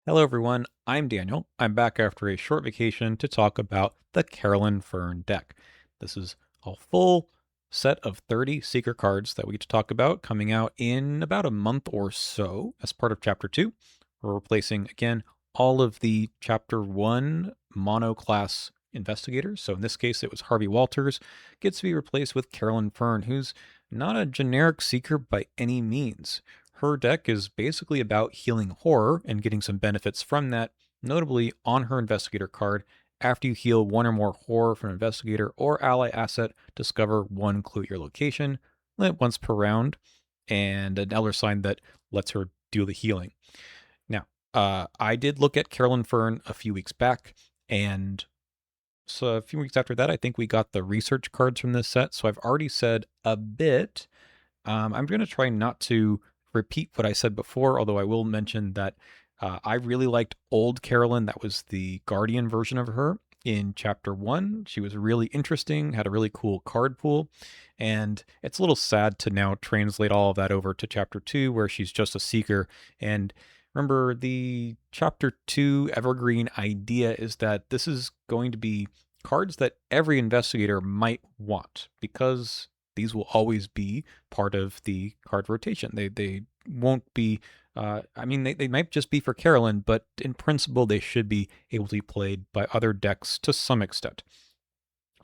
Hello, everyone. I'm Daniel. I'm back after a short vacation to talk about the Carolyn Fern deck. This is a full set of 30 Seeker cards that we get to talk about coming out in about a month or so as part of Chapter 2. We're replacing, again, all of the Chapter 1 mono class investigators. So in this case, it was Harvey Walters, gets to be replaced with Carolyn Fern, who's not a generic Seeker by any means. Her deck is basically about healing horror and getting some benefits from that, notably on her investigator card. After you heal one or more horror from investigator or ally asset, discover one clue at your location, once per round, and an elder sign that lets her do the healing. Now, I did look at Carolyn Fern a few weeks back, and so a few weeks after that, I think we got the research cards from this set. So I've already said a bit. I'm going to try not to repeat what I said before, although I will mention that I really liked old Carolyn. That was the Guardian version of her in Chapter 1. She was really interesting, had a really cool card pool, and it's a little sad to now translate all of that over to Chapter 2, where she's just a Seeker. And remember, the Chapter 2 Evergreen idea is that this is going to be cards that every investigator might want, because these will always be part of the card rotation. They won't be, they might just be for Carolyn, but in principle, they should be able to be played by other decks to some extent.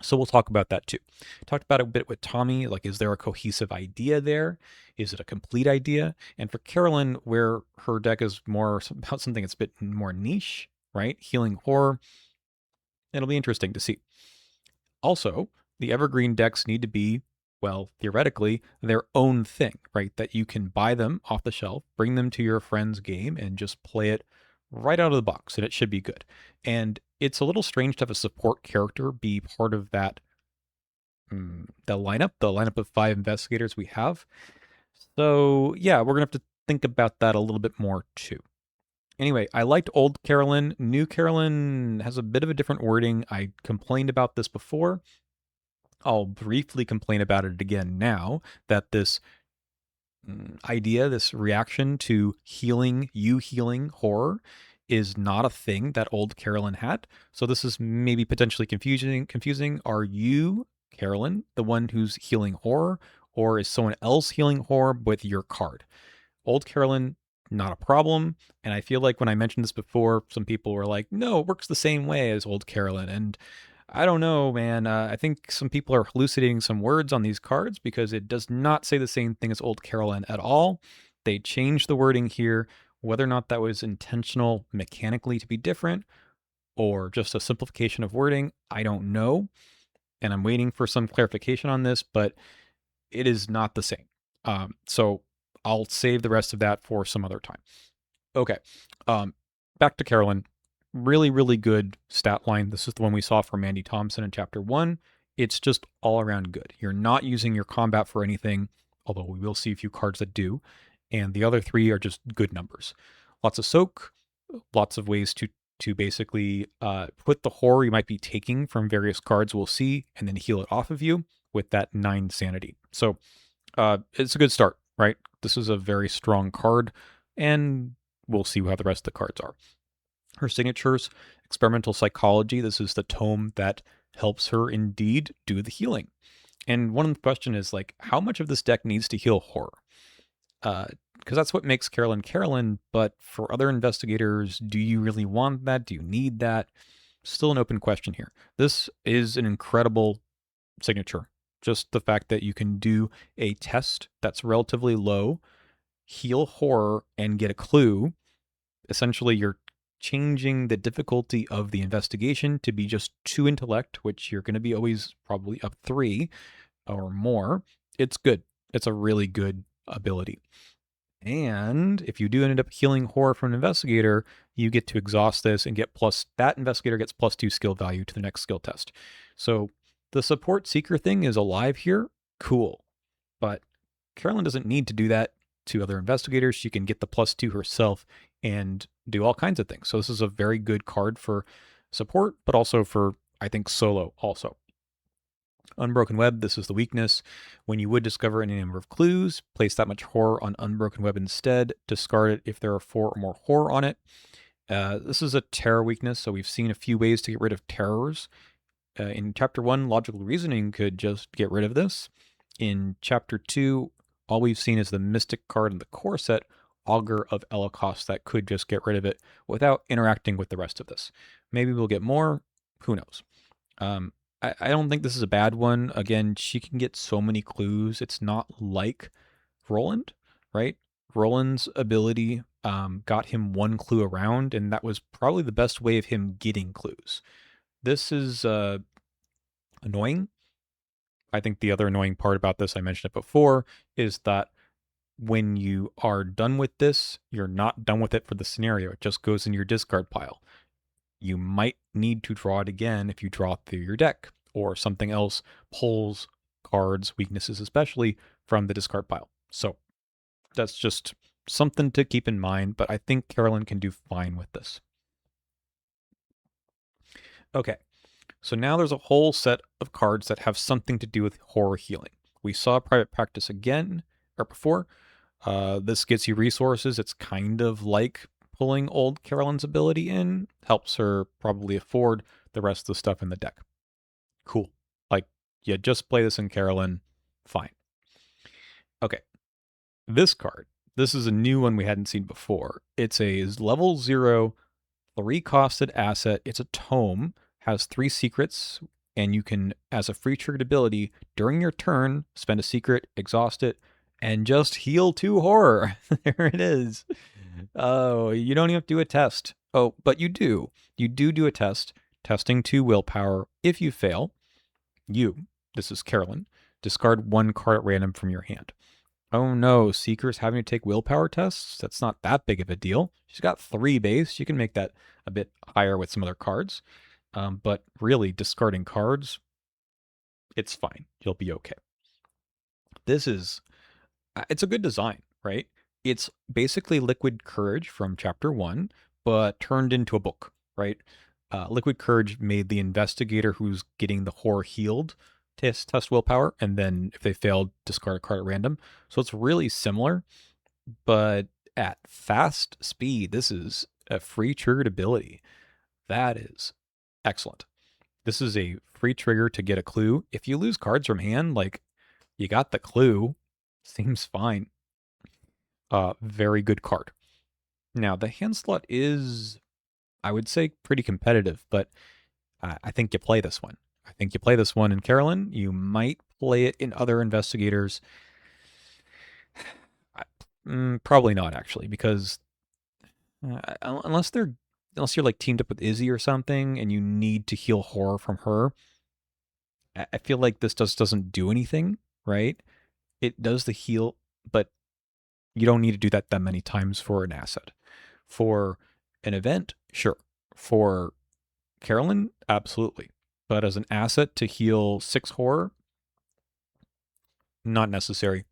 So we'll talk about that too. Talked about it a bit with Tommy, like, is there a cohesive idea there? Is it a complete idea? And for Carolyn, where her deck is more about something that's a bit more niche, right? Healing horror, it'll be interesting to see. Also, the Evergreen decks need to be, well, theoretically, their own thing, right? That you can buy them off the shelf, bring them to your friend's game, and just play it right out of the box, and it should be good. And it's a little strange to have a support character be part of that, the lineup of 5 investigators we have. So, yeah, we're going to have to think about that a little bit more, too. Anyway, I liked old Carolyn. New Carolyn has a bit of a different wording. I complained about this before. I'll briefly complain about it again now, that this idea, this reaction to healing horror is not a thing that old Carolyn had. So this is maybe potentially confusing. Are you, Carolyn, the one who's healing horror, or is someone else healing horror with your card? Old Carolyn, not a problem. And I feel like when I mentioned this before, some people were like, no, it works the same way as old Carolyn. And I don't know, man. I think some people are hallucinating some words on these cards, because it does not say the same thing as old Carolyn at all. They changed the wording here. Whether or not that was intentional mechanically to be different, or just a simplification of wording, I don't know. And I'm waiting for some clarification on this, but it is not the same. So I'll save the rest of that for some other time. Okay. Back to Carolyn. Really, really good stat line. This is the one we saw from Mandy Thompson in Chapter 1. It's just all around good. You're not using your combat for anything, although we will see a few cards that do. And the other 3 are just good numbers. Lots of soak, lots of ways to basically put the horror you might be taking from various cards we'll see, and then heal it off of you with that 9 sanity. So it's a good start, right? This is a very strong card, and we'll see how the rest of the cards are. Her signatures, experimental psychology. This is the tome that helps her indeed do the healing. And one of the question is, like, how much of this deck needs to heal horror? Because that's what makes Carolyn Carolyn. But for other investigators, do you really want that? Do you need that? Still an open question here. This is an incredible signature. Just the fact that you can do a test that's relatively low, heal horror, and get a clue. Essentially, you're changing the difficulty of the investigation to be just 2 intellect, which you're going to be always probably up 3 or more. It's good. It's a really good ability. And if you do end up healing horror from an investigator, you get to exhaust this and that investigator gets +2 skill value to the next skill test. So the support seeker thing is alive here. Cool. But Carolyn doesn't need to do that to other investigators. She can get the +2 herself and do all kinds of things. So this is a very good card for support, but also for, I think, solo also. Unbroken Web, this is the weakness. When you would discover any number of clues, place that much horror on Unbroken Web instead. Discard it if there are 4 or more horror on it. This is a terror weakness, so we've seen a few ways to get rid of terrors. In Chapter 1, Logical Reasoning could just get rid of this. In Chapter 2, all we've seen is the Mystic card in the core set, Augur of Elokos, that could just get rid of it without interacting with the rest of this. Maybe we'll get more. Who knows? I don't think this is a bad one. Again, she can get so many clues. It's not like Roland, right? Roland's ability got him one clue around, and that was probably the best way of him getting clues. This is annoying. I think the other annoying part about this, I mentioned it before, is that when you are done with this, you're not done with it for the scenario. It just goes in your discard pile. You might need to draw it again if you draw it through your deck, or something else pulls cards, weaknesses especially, from the discard pile. So that's just something to keep in mind, but I think Carolyn can do fine with this. Okay, so now there's a whole set of cards that have something to do with horror healing. We saw Private Practice again, or before. This gets you resources. It's kind of like pulling old Carolyn's ability in. Helps her probably afford the rest of the stuff in the deck. Cool. Like, yeah, just play this in Carolyn. Fine. Okay. This card. This is a new one we hadn't seen before. It's a level 0, 3-costed asset. It's a tome. Has 3 secrets, and you can, as a free triggered ability, during your turn, spend a secret, exhaust it, and just heal 2 horror. There it is. Oh, you don't even have to do a test. Oh, but you do. You do a test, testing 2 willpower. If you fail, this is Carolyn, discard 1 card at random from your hand. Oh no, Seeker's having to take willpower tests? That's not that big of a deal. She's got 3 base. You can make that a bit higher with some other cards. But really, discarding cards, it's fine. You'll be okay. It's a good design, right? It's basically Liquid Courage from Chapter 1, but turned into a book, right? Liquid Courage made the investigator who's getting the horror healed test willpower, and then if they failed, discard a card at random. So it's really similar, but at fast speed. This is a free triggered ability. That is excellent. This is a free trigger to get a clue. If you lose cards from hand, like, you got the clue, seems fine. Very good card. Now, the hand slot is, I would say, pretty competitive, but I think you play this one. I think you play this one in Carolyn. You might play it in other investigators. Probably not, actually, because unless you're like teamed up with Izzy or something and you need to heal horror from her, I feel like this just doesn't do anything, right? It does the heal, but you don't need to do that many times for an asset. For an event, sure. For Carolyn, absolutely. But as an asset to heal 6 horror, not necessary.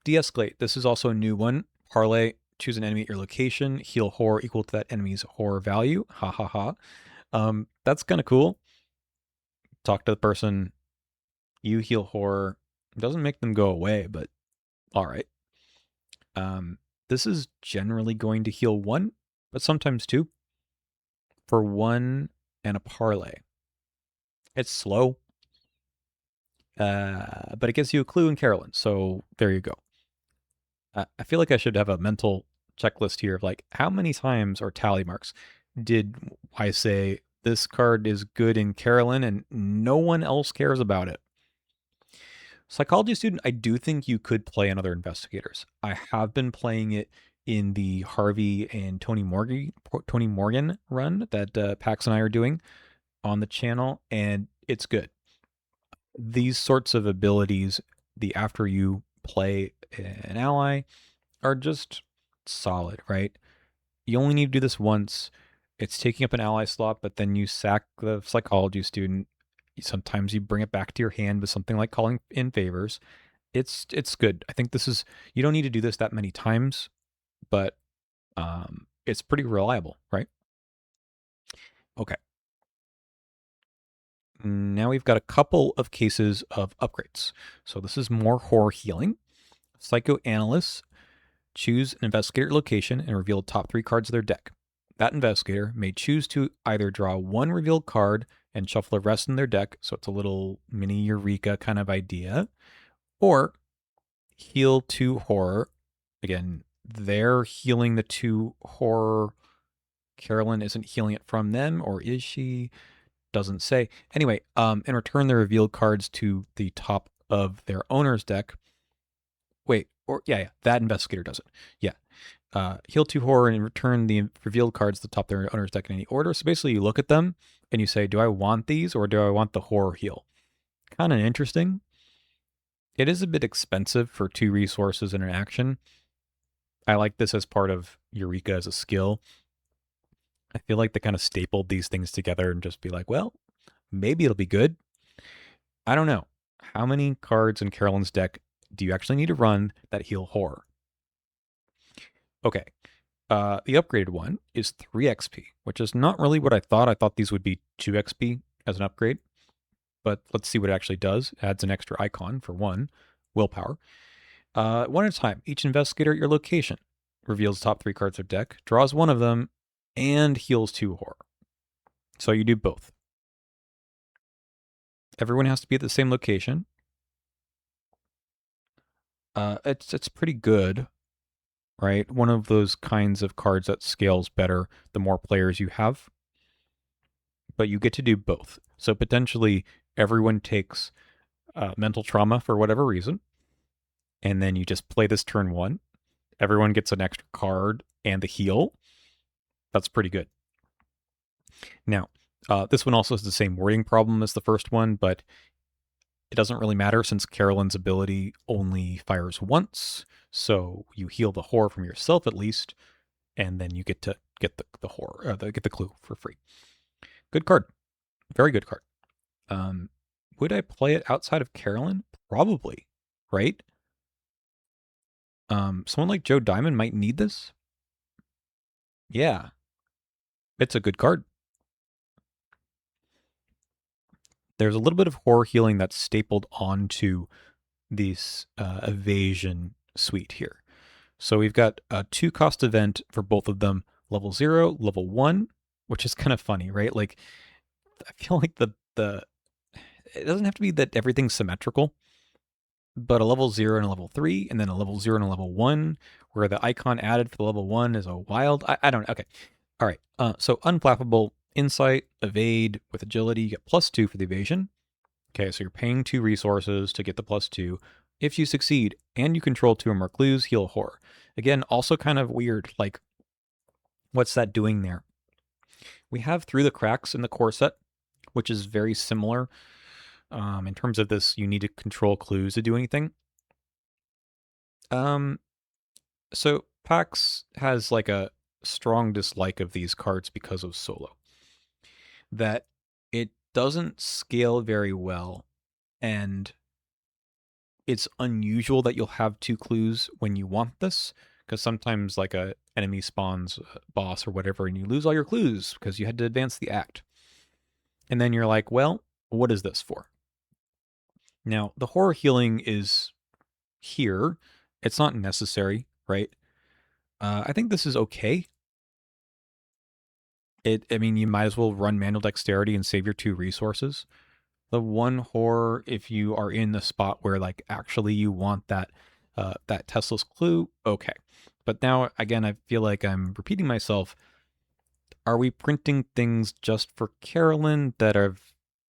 De-escalate. This is also a new one. Parlay. Choose an enemy at your location. Heal horror equal to that enemy's horror value. Ha ha ha. That's kind of cool. Talk to the person. You heal horror. It doesn't make them go away, but all right. This is generally going to heal 1, but sometimes 2. For 1 and a parlay. It's slow. But it gives you a clue in Carolyn, so there you go. I feel like I should have a mental checklist here of like, how many times or tally marks did I say this card is good in Carolyn and no one else cares about it? Psychology Student, I do think you could play in other investigators. I have been playing it in the Harvey and Tony Morgan run that Pax and I are doing on the channel, and it's good. These sorts of abilities, after you play an ally, are just solid, right? You only need to do this once. It's taking up an ally slot, but then you sack the Psychology Student. Sometimes you bring it back to your hand with something like calling in favors. It's good. I think you don't need to do this that many times, but it's pretty reliable, right? Okay. Now we've got a couple of cases of upgrades. So this is more horror healing. Psychoanalysts choose an investigator location and reveal the top 3 cards of their deck. that investigator may choose to either draw one revealed card and shuffle the rest in their deck, so it's a little mini Eureka kind of idea, or heal 2 horror. Again, they're healing the 2 horror. Carolyn isn't healing it from them, or is she? Doesn't say. Anyway, and return the revealed cards to the top of their owner's deck. Wait, or yeah, that investigator does it. Yeah. Heal 2 horror and return the revealed cards to the top of their owner's deck in any order. So basically, you look at them and you say, do I want these or do I want the horror heal? Kind of interesting. It is a bit expensive for 2 resources and an action. I like this as part of Eureka as a skill. I feel like they kind of stapled these things together and just be like, well, maybe it'll be good. I don't know. How many cards in Carolyn's deck do you actually need to run that heal horror? Okay. The upgraded one is 3 XP, which is not really what I thought. I thought these would be 2 XP as an upgrade. But let's see what it actually does. It adds an extra icon for 1, willpower. One at a time, each investigator at your location reveals the top 3 cards of deck, draws one of them, and heals 2 horror. So you do both. Everyone has to be at the same location. It's pretty good, right? One of those kinds of cards that scales better the more players you have. But you get to do both. So potentially everyone takes mental trauma for whatever reason, and then you just play this turn 1. Everyone gets an extra card and the heal. That's pretty good. Now, this one also has the same wording problem as the first one, but it doesn't really matter since Carolyn's ability only fires once. So you heal the horror from yourself at least, and then you get to get the horror, get the clue for free. Good card, very good card. Would I play it outside of Carolyn? Probably, right? Someone like Joe Diamond might need this. Yeah, it's a good card. There's a little bit of horror healing that's stapled onto this evasion suite here. So we've got a 2-cost event for both of them, level 0, level 1, which is kind of funny, right? Like, I feel like the it doesn't have to be that everything's symmetrical, but a level 0 and a level 3, and then a level 0 and a level 1, where the icon added for the level 1 is a wild. I don't know. Okay. All right. So unflappable, insight, evade with agility, you get +2 for the evasion. Okay, so you're paying 2 resources to get the +2. If you succeed and you control 2 or more clues, heal horror. Again, also kind of weird. Like, what's that doing there? We have Through the Cracks in the core set, which is very similar. In terms of this, you need to control clues to do anything. So Pax has like a strong dislike of these cards because of solo. That it doesn't scale very well, and it's unusual that you'll have 2 clues when you want this, because sometimes like a enemy spawns a boss or whatever, and you lose all your clues because you had to advance the act. And then you're like, well, what is this for? Now, the horror healing is here. It's not necessary, right? I think this is okay. I mean, you might as well run manual dexterity and save your 2 resources. The 1 horror, if you are in the spot where like actually you want that that Tesla's clue, okay. But now again, I feel like I'm repeating myself. Are we printing things just for Carolyn that are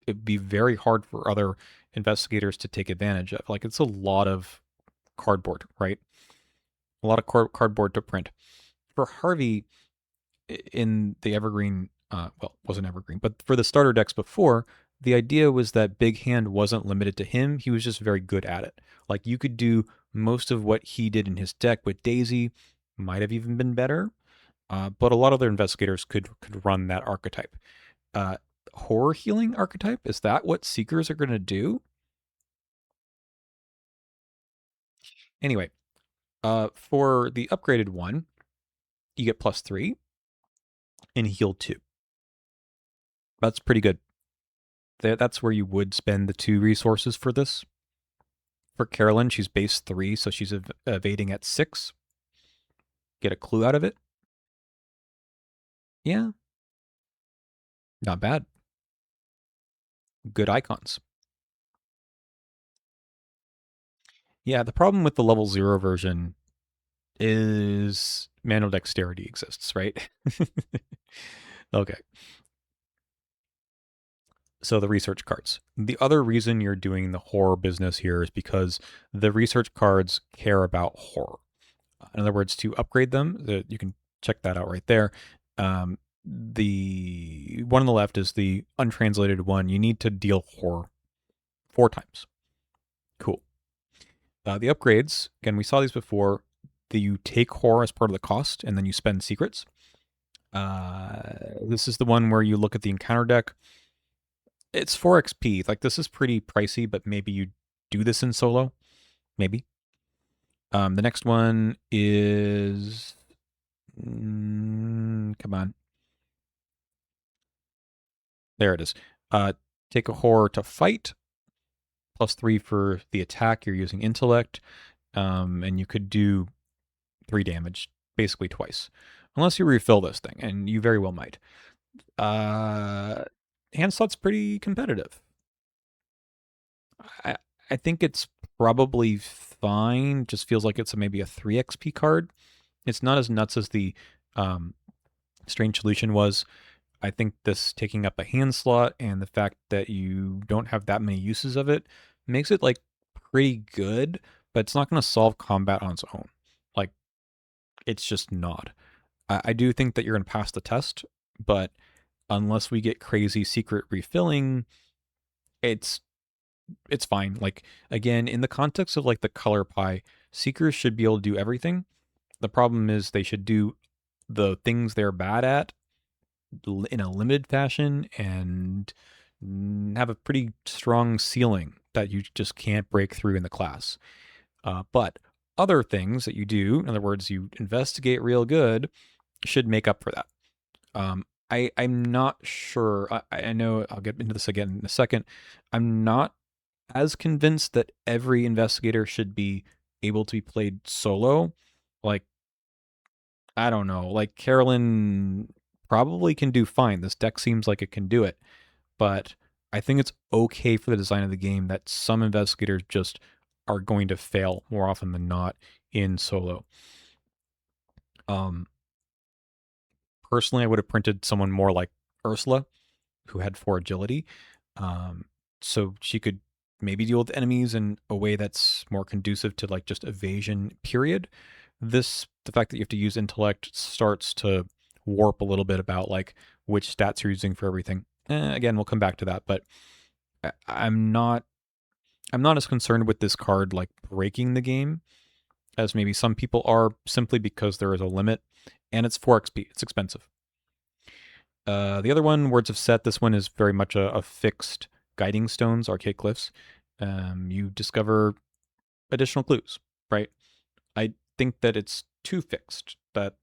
it'd be very hard for other investigators to take advantage of? Like, it's a lot of cardboard, right? A lot of cardboard to print. For Harvey, in the Evergreen, well, wasn't Evergreen, but for the starter decks before, the idea was that Big Hand wasn't limited to him. He was just very good at it. Like, you could do most of what he did in his deck with Daisy, might have even been better. But a lot of other investigators could run that archetype. Horror healing archetype, is that what Seekers are going to do? Anyway, for the upgraded one, you get +3 and heal 2. That's pretty good. That's where you would spend the 2 resources for this. For Carolyn, she's base 3, so she's evading at 6. Get a clue out of it. Yeah, not bad. Good icons. Yeah, the problem with the level 0 version is manual dexterity exists, right? Okay. So the research cards. The other reason you're doing the horror business here is because the research cards care about horror. In other words, to upgrade them, you can check that out right there. The one on the left is the untranslated one. You need to deal horror 4 times. Cool. The upgrades, again, we saw these before. You take horror as part of the cost, and then you spend secrets. This is the one where you look at the encounter deck. It's 4 XP. Like, this is pretty pricey, but maybe you do this in solo. Maybe. The next one is... come on. There it is. Take a horror to fight. +3 for the attack. You're using intellect. And you could do 3 damage, basically twice. Unless you refill this thing, and you very well might. Hand slot's pretty competitive. I I think it's probably fine. Just feels like it's maybe a 3 XP card. It's not as nuts as the Strange Solution was. I think this taking up a hand slot and the fact that you don't have that many uses of it makes it like pretty good, but it's not going to solve combat on its own. Like, it's just not. I do think that you're going to pass the test, but unless we get crazy secret refilling, it's fine. Like, again, in the context of like the color pie, seekers should be able to do everything. The problem is they should do the things they're bad at in a limited fashion and have a pretty strong ceiling that you just can't break through in the class. But other things that you do, in other words, you investigate real good, should make up for that. I'm not sure. I know I'll get into this again in a second. I'm not as convinced that every investigator should be able to be played solo. Like, I don't know. Like, Carolyn probably can do fine. This deck seems like it can do it. But I think it's okay for the design of the game that some investigators just are going to fail more often than not in solo. Personally, I would have printed someone more like Ursula, who had 4 agility, so she could maybe deal with enemies in a way that's more conducive to like just evasion. Period. The fact that you have to use intellect starts to warp a little bit about like which stats you're using for everything. Again, we'll come back to that, but I'm not as concerned with this card like breaking the game as maybe some people are, simply because there is a limit and it's 4 XP. It's expensive. The other one, Words of Set, this one is very much a fixed guiding stones, Arcade Cliffs. You discover additional clues, right? I think that it's too fixed, that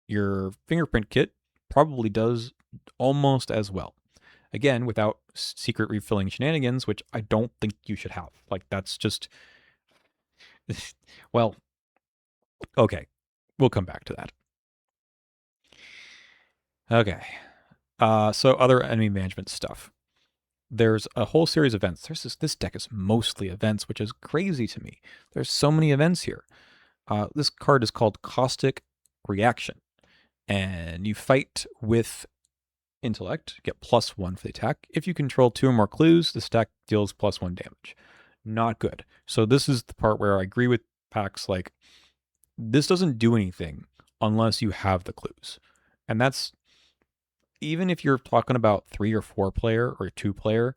your fingerprint kit probably does almost as well. Again, without secret refilling shenanigans, which I don't think you should have. Like, that's just... well, okay. We'll come back to that. Okay. So other enemy management stuff. There's a whole series of events. This deck is mostly events, which is crazy to me. There's so many events here. This card is called Caustic Reaction, and you fight with intellect, get +1 for the attack. If you control 2 or more clues, this deck deals +1 damage. Not good. So this is the part where I agree with Pax. Like, this doesn't do anything unless you have the clues, and that's even if you're talking about 3 or 4 player or 2 player.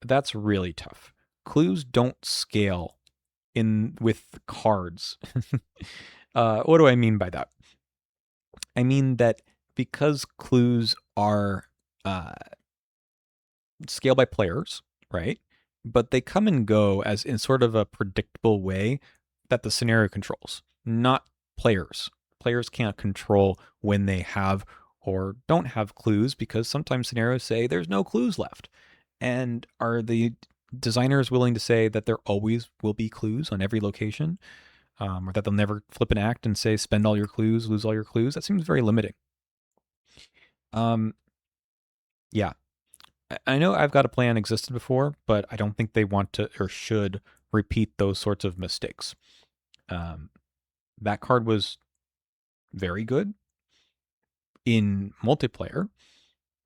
That's really tough. Clues don't scale in with cards. What do I mean by that? I mean that because clues are scaled by players, right? But they come and go as in sort of a predictable way that the scenario controls, not players. Players can't control when they have or don't have clues, because sometimes scenarios say there's no clues left. And are the designers willing to say that there always will be clues on every location, or that they'll never flip an act and say spend all your clues, lose all your clues? That seems very limiting. Yeah. I know I've Got a Plan existed before, but I don't think they want to or should repeat those sorts of mistakes. Um, that card was very good in multiplayer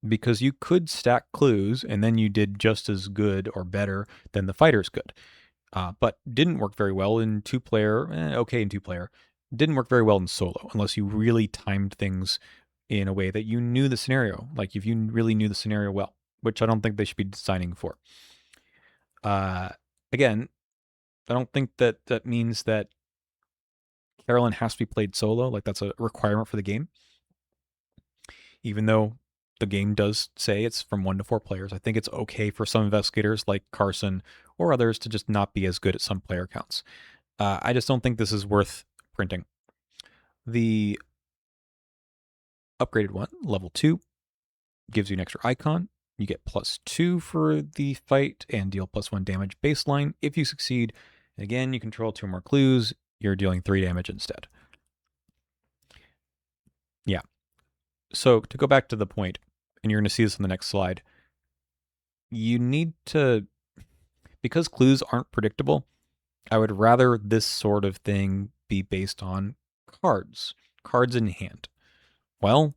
because you could stack clues and then you did just as good or better than the fighters could. But didn't work very well in two-player, okay in two-player. Didn't work very well in solo unless you really timed things in a way that you knew the scenario, like if you really knew the scenario well, which I don't think they should be designing for. Uh, Again, I don't think that that means that Carolyn has to be played solo, like that's a requirement for the game. Even though the game does say it's from 1 to 4 players, I think it's okay for some investigators like Carson or others to just not be as good at some player counts. I just don't think this is worth printing. The upgraded one, level 2, gives you an extra icon. You get +2 for the fight and deal +1 damage baseline if you succeed. And again, you control 2 more clues. You're dealing 3 damage instead. Yeah. So to go back to the point, and you're going to see this on the next slide, you need to, because clues aren't predictable, I would rather this sort of thing be based on cards in hand. Well,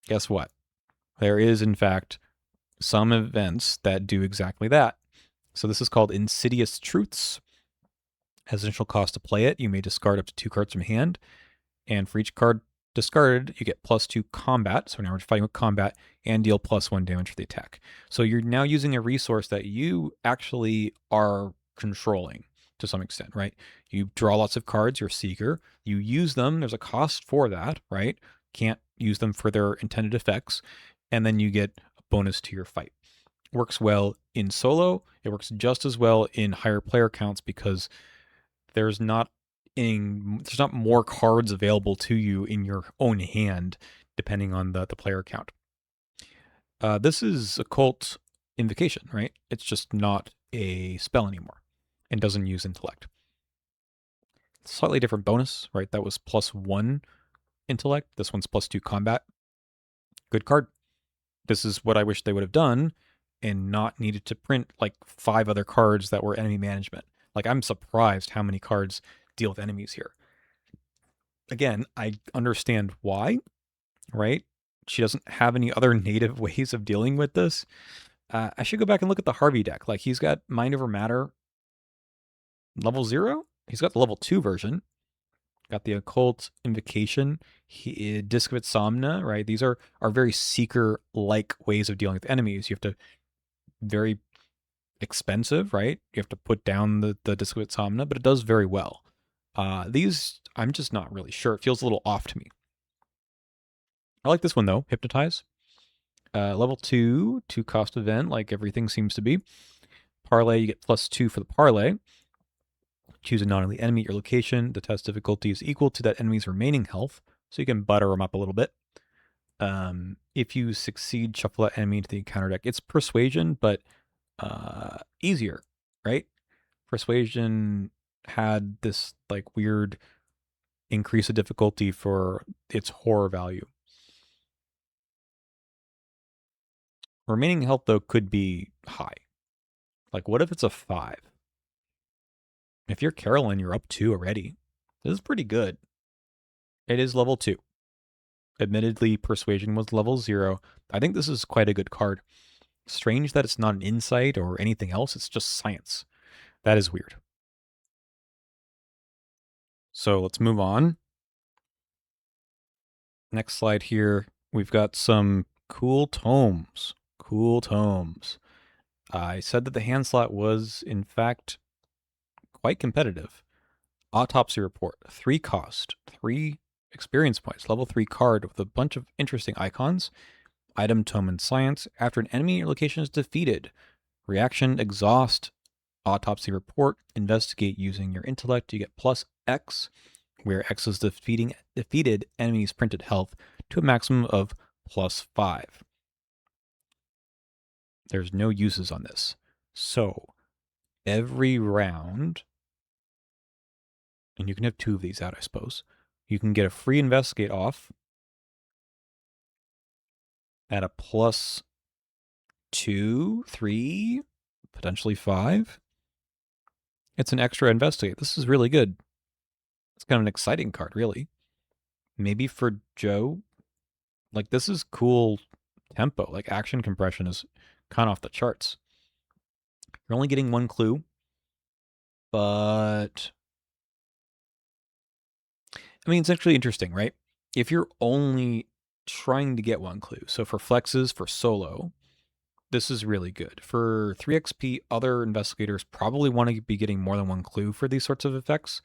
guess what? There is, in fact, some events that do exactly that. So this is called Insidious Truths. Has initial cost to play it. You may discard up to 2 cards from hand. And for each card discarded, you get +2 combat. So now we're fighting with combat and deal +1 damage for the attack. So you're now using a resource that you actually are controlling to some extent, right? You draw lots of cards, you're a seeker. You use them, there's a cost for that, right? Can't use them for their intended effects. And then you get a bonus to your fight. Works well in solo. It works just as well in higher player counts because there's not more cards available to you in your own hand, depending on the player count. This is Occult Invocation, right? It's just not a spell anymore and doesn't use intellect. Slightly different bonus, right? That was +1 intellect. This one's +2 combat. Good card. This is what I wish they would have done and not needed to print like 5 other cards that were enemy management. Like, I'm surprised how many cards deal with enemies here. Again, I understand why, right? She doesn't have any other native ways of dealing with this. I should go back and look at the Harvey deck. Like, he's got Mind Over Matter level 0. He's got the level 2 version. Got the Occult Invocation. Disc of Insomnia, right? These are very seeker-like ways of dealing with enemies. You have to very expensive, right? You have to put down the Disc of Insomnia, but it does very well. These, I'm just not really sure. It feels a little off to me. I like this one though, Hypnotize. Level 2, 2 cost event, like everything seems to be. Parlay, you get +2 for the parlay. Choose a non-elite enemy at your location. The test difficulty is equal to that enemy's remaining health, so you can butter them up a little bit. If you succeed, shuffle that enemy into the encounter deck. It's Persuasion, but easier, right? Persuasion had this like weird increase of difficulty for its horror value. Remaining health, though, could be high. Like, what if it's a 5? If you're Carolyn, you're up 2 already. This is pretty good. It is level 2. Admittedly, Persuasion was level 0. I think this is quite a good card. Strange that it's not an insight or anything else. It's just science. That is weird. So let's move on. Next slide here. We've got some cool tomes. Cool tomes. I said that the hand slot was, in fact, quite competitive. Autopsy Report, 3 cost, 3 experience points, level 3 card with a bunch of interesting icons. Item, Tome, and Science. After an enemy in your location is defeated, reaction, exhaust, Autopsy Report, investigate using your intellect. You get +X, where X is defeated enemy's printed health to a maximum of +5. There's no uses on this. So every round, and you can have 2 of these out, I suppose, you can get a free investigate off at a +2, 3, potentially 5. It's an extra investigate. This is really good. It's kind of an exciting card, really. Maybe for Joe, like this is cool tempo. Like action compression is kind of off the charts. You're only getting 1 clue, but I mean, it's actually interesting, right? If you're only trying to get 1 clue, so for flexes, for solo, this is really good. For 3XP, other investigators probably want to be getting more than 1 clue for these sorts of effects,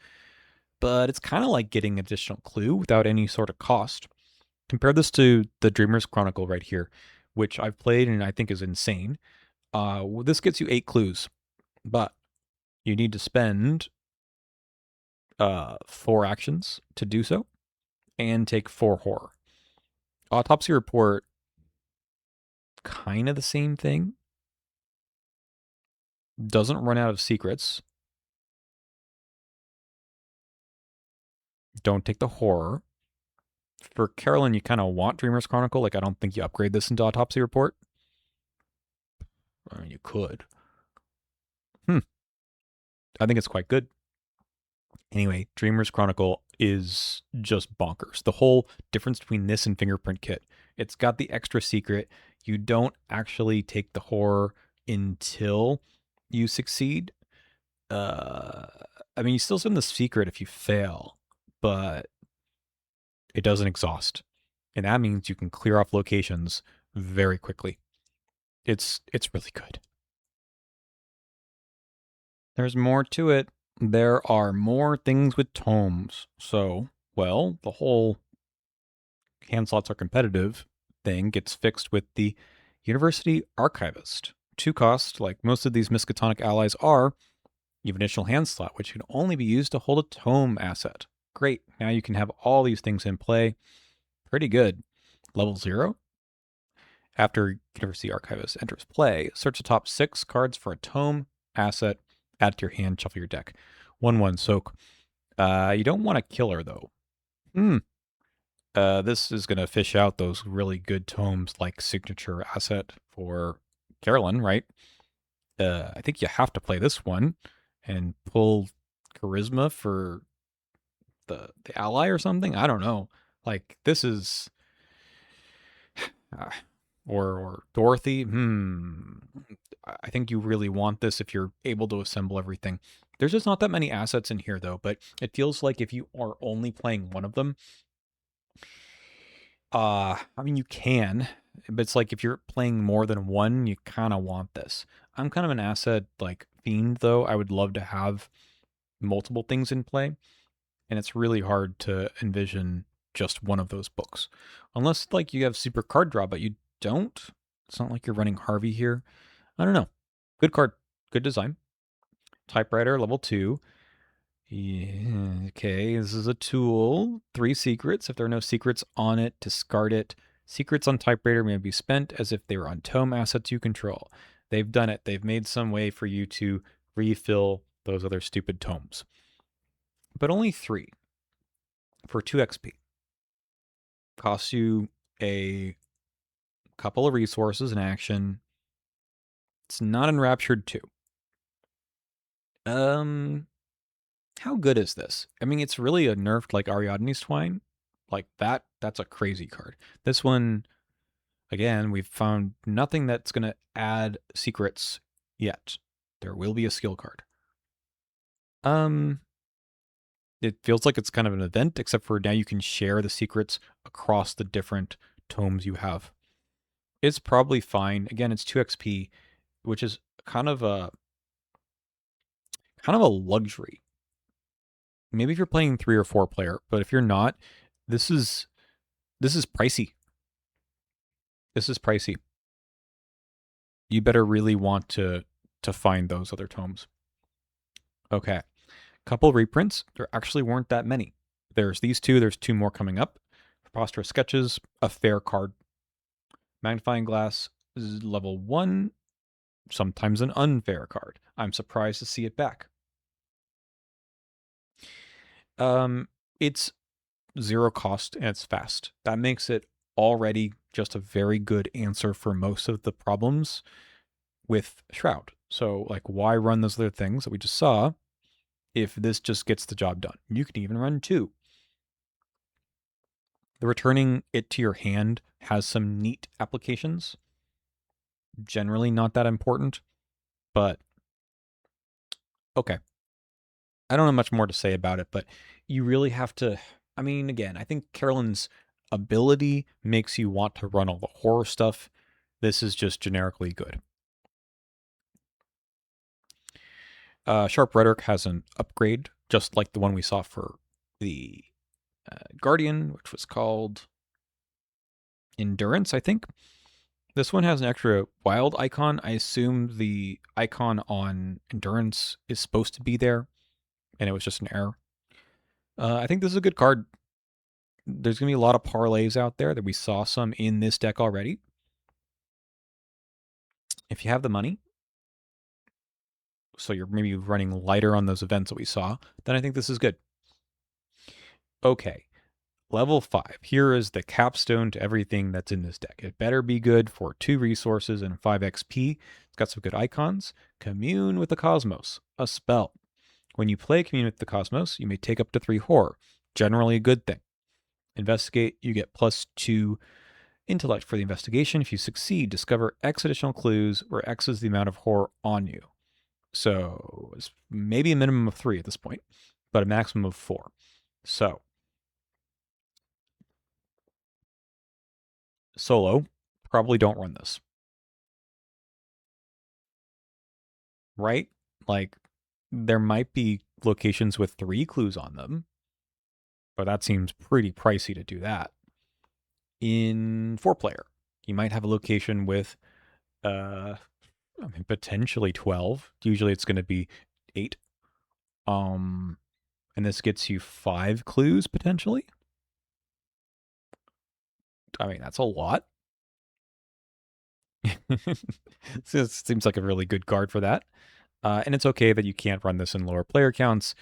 but it's kind of like getting additional clue without any sort of cost. Compare this to the Dreamer's Chronicle right here, which I've played and I think is insane. This gets you 8 clues, but you need to spend 4 actions to do so and take 4 horror. Autopsy report, kind of the same thing. Doesn't run out of secrets. Don't take the horror. For Carolyn, you kind of want Dreamer's Chronicle. Like, I don't think you upgrade this into Autopsy report. I mean, you could. I think it's quite good. Anyway, Dreamer's Chronicle is just bonkers. The whole difference between this and Fingerprint Kit, it's got the extra secret. You don't actually take the horror until you succeed. I mean, you still send the secret if you fail, but it doesn't exhaust. And that means you can clear off locations very quickly. It's really good. There's more to it. There are more things with tomes. So, well, the whole hand slots are competitive thing gets fixed with the University Archivist. 2 cost, like most of these Miskatonic allies are, you have an additional hand slot, which can only be used to hold a tome asset. Great. Now you can have all these things in play. Pretty good. Level 0. After University Archivist enters play, search the top 6 cards for a tome asset, add it to your hand, shuffle your deck. 1/1 soak. You don't want a killer, though. This is going to fish out those really good tomes like Signature Asset for Carolyn, right? I think you have to play this one and pull Charisma for the ally or something. I don't know. Like this is, uh, or Dorothy. I think you really want this if you're able to assemble everything. There's just not that many assets in here though, but it feels like if you are only playing one of them, I mean, you can, but it's like if you're playing more than one, you kind of want this. I'm kind of an asset like fiend, though. I would love to have multiple things in play, and it's really hard to envision just one of those books, unless like you have super card draw, but you don't. It's not like you're running Harvey here. I don't know. Good card, good design. Typewriter level 2. Yeah, okay, this is a tool. 3 secrets. If there are no secrets on it, discard it. Secrets on typewriter may be spent as if they were on tome assets you control. They've done it. They've made some way for you to refill those other stupid tomes. But only 3 for 2 XP. Costs you a couple of resources in action. It's not enraptured 2. How good is this? I mean, it's really a nerfed like Ariadne's Twine. Like that's a crazy card. This one, again, we've found nothing that's going to add secrets yet. There will be a skill card. It feels like it's kind of an event, except for now you can share the secrets across the different tomes you have. It's probably fine. Again, it's 2 XP, which is kind of a luxury. Maybe if you're playing 3 or 4 player, but if you're not, this is pricey. This is pricey. You better really want to find those other tomes. Okay. Couple reprints. There actually weren't that many. There's these 2. There's 2 more coming up. Preposterous Sketches, a fair card. Magnifying Glass is level 1. Sometimes an unfair card. I'm surprised to see it back. It's 0 cost and it's fast. That makes it already just a very good answer for most of the problems with Shroud. So, like, why run those other things that we just saw if this just gets the job done? You can even run two. The returning it to your hand has some neat applications. Generally not that important, but okay. I don't have much more to say about it, but you really have to. I mean, again, I think Carolyn's ability makes you want to run all the horror stuff. This is just generically good. Sharp Rhetoric has an upgrade, just like the one we saw for the Guardian, which was called Endurance, I think. This one has an extra wild icon. I assume the icon on Endurance is supposed to be there, and it was just an error. I think this is a good card. There's going to be a lot of parlays out there that we saw some in this deck already. If you have the money, so you're maybe running lighter on those events that we saw, then I think this is good. Okay, level 5. Here is the capstone to everything that's in this deck. It better be good for 2 resources and 5 XP. It's got some good icons. Commune with the Cosmos, a spell. When you play Commune with the Cosmos, you may take up to 3 horror. Generally a good thing. Investigate, you get +2 intellect for the investigation. If you succeed, discover X additional clues, where X is the amount of horror on you. So it's maybe a minimum of 3 at this point, but a maximum of 4. So solo, probably don't run this. Right? Like, there might be locations with 3 clues on them, but that seems pretty pricey to do that. In 4-player, you might have a location with potentially 12. Usually it's going to be 8. And this gets you 5 clues potentially. I mean, that's a lot. So it seems like a really good card for that. And it's okay that you can't run this in lower player counts.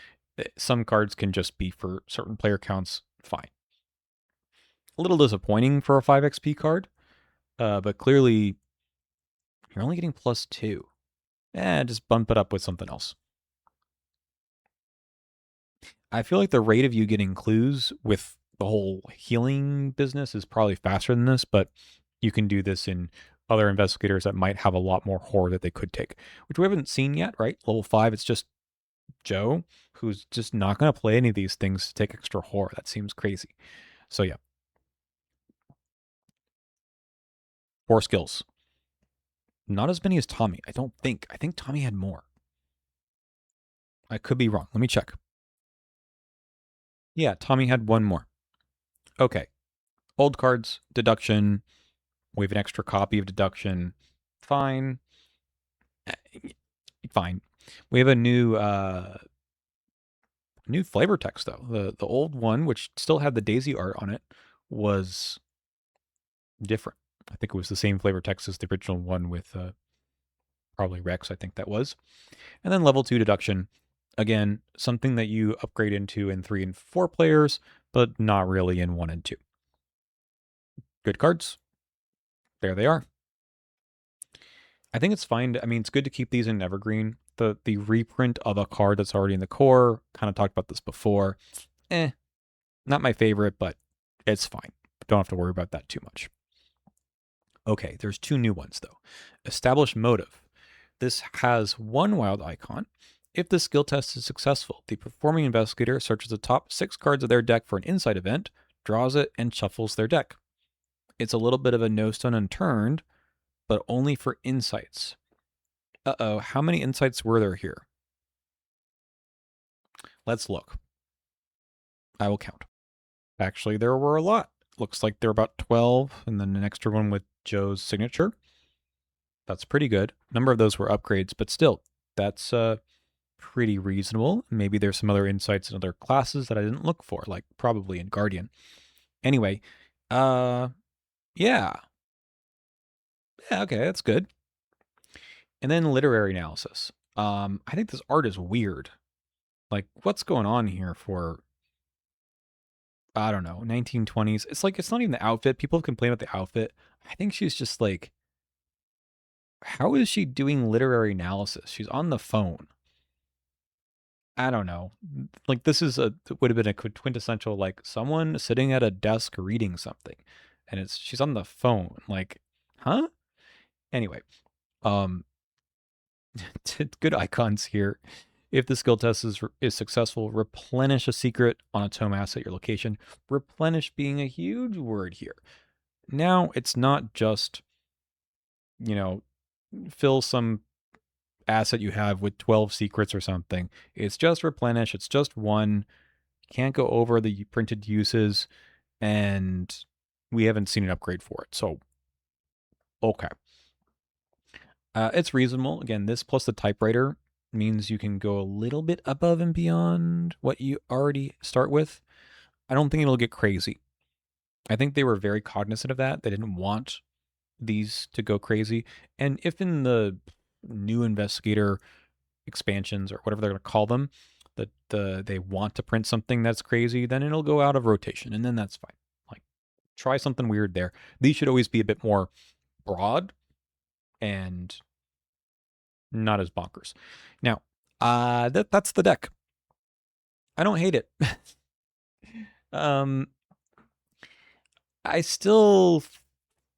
Some cards can just be for certain player counts. Fine. A little disappointing for a 5 XP card, but clearly you're only getting +2. Just bump it up with something else. I feel like the rate of you getting clues with the whole healing business is probably faster than this, but you can do this in other investigators that might have a lot more horror that they could take, which we haven't seen yet, right? Level 5, it's just Joe, who's just not going to play any of these things to take extra horror. That seems crazy. So yeah. 4 skills. Not as many as Tommy, I don't think. I think Tommy had more. I could be wrong. Let me check. Yeah, Tommy had 1 more. Okay. Old cards, deduction. We have an extra copy of deduction. Fine. Fine. We have a new flavor text though. The old one, which still had the Daisy art on it, was different. I think it was the same flavor text as the original one with probably Rex, I think that was. And then level 2 deduction. Again, something that you upgrade into in 3 and 4 players, but not really in 1 and 2. Good cards. There they are. I think it's fine. I mean, it's good to keep these in Evergreen. The reprint of a card that's already in the core, kind of talked about this before. Not my favorite, but it's fine. Don't have to worry about that too much. Okay, there's 2 new ones though. Establish motive. This has 1 wild icon. If the skill test is successful, the performing investigator searches the top 6 cards of their deck for an insight event, draws it, and shuffles their deck. It's a little bit of a no stone unturned, but only for insights. Uh-oh, how many insights were there here? Let's look. I will count. Actually, there were a lot. Looks like there were about 12, and then an extra one with Joe's signature. That's pretty good. A number of those were upgrades, but still, that's pretty reasonable. Maybe there's some other insights in other classes that I didn't look for, like probably in Guardian. Anyway, yeah. Yeah, okay, that's good. And then literary analysis. I think this art is weird. Like, what's going on here for I don't know, 1920s. It's like, it's not even the outfit. People complain about the outfit. I think she's just like, how is she doing literary analysis? She's on the phone. I don't know. Like, this is a would have been a quintessential, like, someone sitting at a desk reading something, and she's on the phone. Like, huh? Anyway, um, good icons here. If the skill test is successful, replenish a secret on a tome asset at your location. Replenish being a huge word here. Now it's not just, you know, fill some asset you have with 12 secrets or something. It's just replenish. It's just one. Can't go over the printed uses, and we haven't seen an upgrade for it. So, okay. It's reasonable. Again, this plus the typewriter means you can go a little bit above and beyond what you already start with. I don't think it'll get crazy. I think they were very cognizant of that. They didn't want these to go crazy. And if in the new investigator expansions or whatever they're going to call them, that they want to print something that's crazy, then it'll go out of rotation, and then that's fine. Like, try something weird there. These should always be a bit more broad and not as bonkers. Now, that's the deck. I don't hate it. um, I still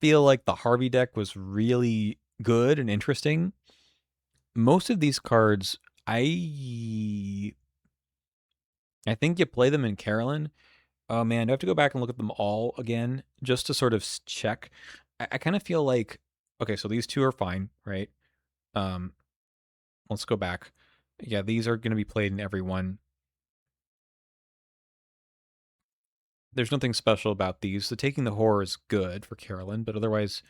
feel like the Harvey deck was really good and interesting. Most of these cards, I think you play them in Carolyn. Oh man, I have to go back and look at them all again just to sort of check. I kind of feel like, okay, so these two are fine, right? Um, let's go back. Yeah, these are going to be played in every one. There's nothing special about these. The Taking the Horror is good for Carolyn, but otherwise,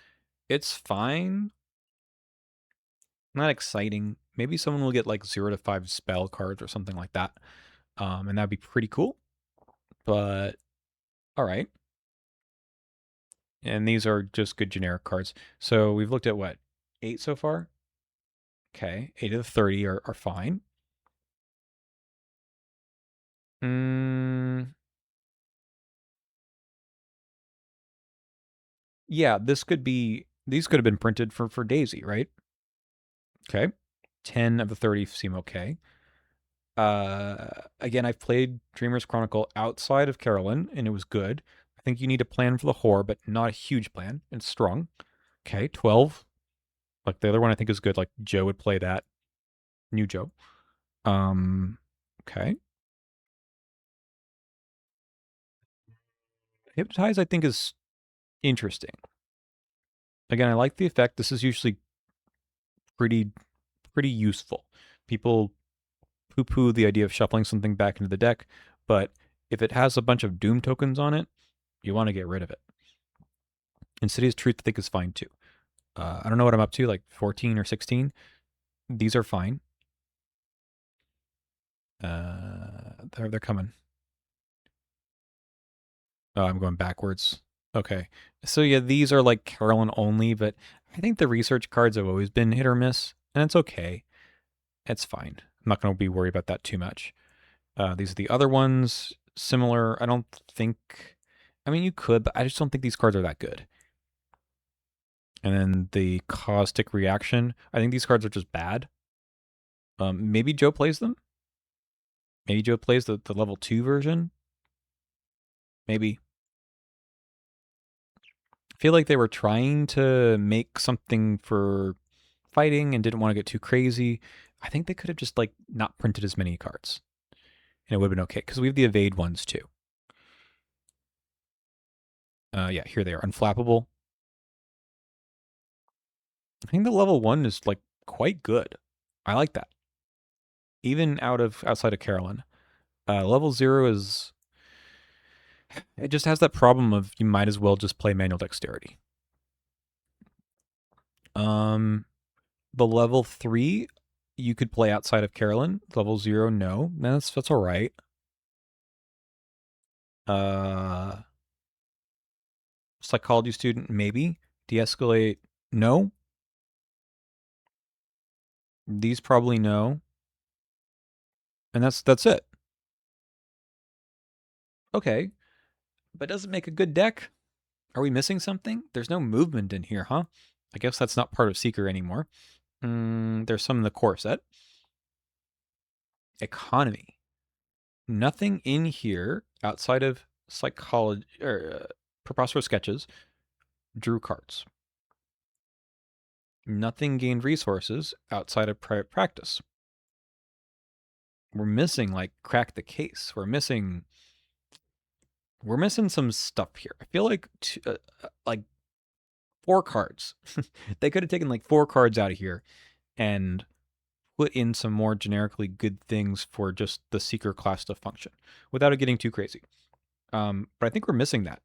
it's fine. Not exciting. Maybe someone will get like 0 to 5 spell cards or something like that. And that'd be pretty cool. But all right. And these are just good generic cards. So we've looked at what? 8 so far? Okay. 8 of the 30 are fine. Mm, yeah, these could have been printed for Daisy, right? Okay. 10 of the 30 seem okay. Again, I've played Dreamer's Chronicle outside of Carolyn, and it was good. I think you need a plan for the horror, but not a huge plan. It's strong. Okay, 12. Like the other one I think is good. Like Joe would play that. New Joe. Um, okay. Hypnotize I think is interesting. Again, I like the effect. This is usually pretty pretty useful. People poo-poo the idea of shuffling something back into the deck, but if it has a bunch of Doom tokens on it, you want to get rid of it. Insidious Truth I think is fine too. I don't know what I'm up to, like 14 or 16. These are fine. They're coming. Oh, I'm going backwards. Okay. So yeah, these are like Carolyn only, but I think the research cards have always been hit or miss, and it's okay. It's fine. I'm not going to be worried about that too much. These are the other ones. Similar. I don't think. I mean, you could, but I just don't think these cards are that good. And then the Caustic Reaction. I think these cards are just bad. Maybe Joe plays them. Maybe Joe plays the level 2 version. Maybe. I feel like they were trying to make something for fighting and didn't want to get too crazy. I think they could have just like not printed as many cards, and it would have been okay because we have the evade ones too. Yeah, here they are, unflappable. I think the level 1 is like quite good. I like that, even outside of Carolyn. Level 0 is, it just has that problem of you might as well just play manual dexterity. The level 3 you could play outside of Carolyn. Level 0, no. That's all right. Uh, Psychology student, maybe. De-escalate, no. These probably no. And that's it. Okay. but does it make a good deck? Are we missing something? There's no movement in here, huh? I guess that's not part of Seeker anymore. There's some in the core set. Economy. Nothing in here outside of psychology or preposterous sketches drew cards. Nothing gained resources outside of private practice. We're missing like crack the case. We're missing some stuff here. I feel like 4 cards. They could have taken like 4 cards out of here and put in some more generically good things for just the Seeker class to function without it getting too crazy. But I think we're missing that.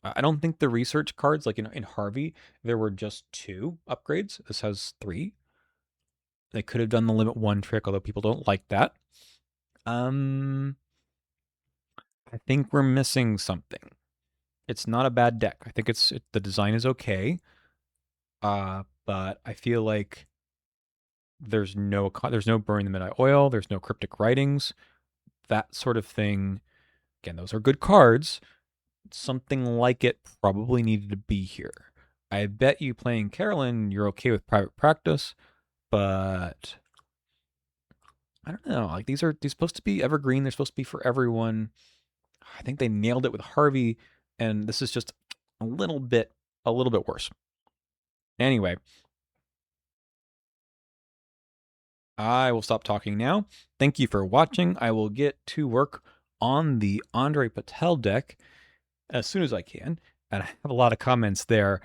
I don't think the research cards, like in Harvey, there were just 2 upgrades. This has 3. They could have done the limit 1 trick, although people don't like that. I think we're missing something. It's not a bad deck. I think the design is okay. But I feel like there's no burning the midnight oil. There's no cryptic writings. That sort of thing. Again, those are good cards. Something like it probably needed to be here. I bet you playing Carolyn, you're okay with private practice, but I don't know. Like these supposed to be evergreen. They're supposed to be for everyone. I think they nailed it with Harvey, and this is just a little bit worse. Anyway, I will stop talking now. Thank you for watching. I will get to work on the Andre Patel deck as soon as I can, and I have a lot of comments there.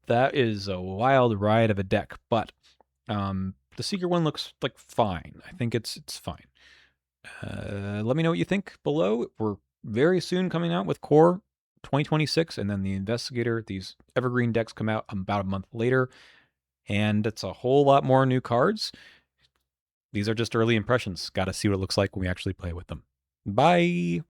That is a wild ride of a deck, but the Seeker one looks like fine. I think it's fine. Let me know what you think below. We're very soon coming out with Core 2026, and then the Investigator. These Evergreen decks come out about a month later, and it's a whole lot more new cards. These are just early impressions. Got to see what it looks like when we actually play with them. Bye!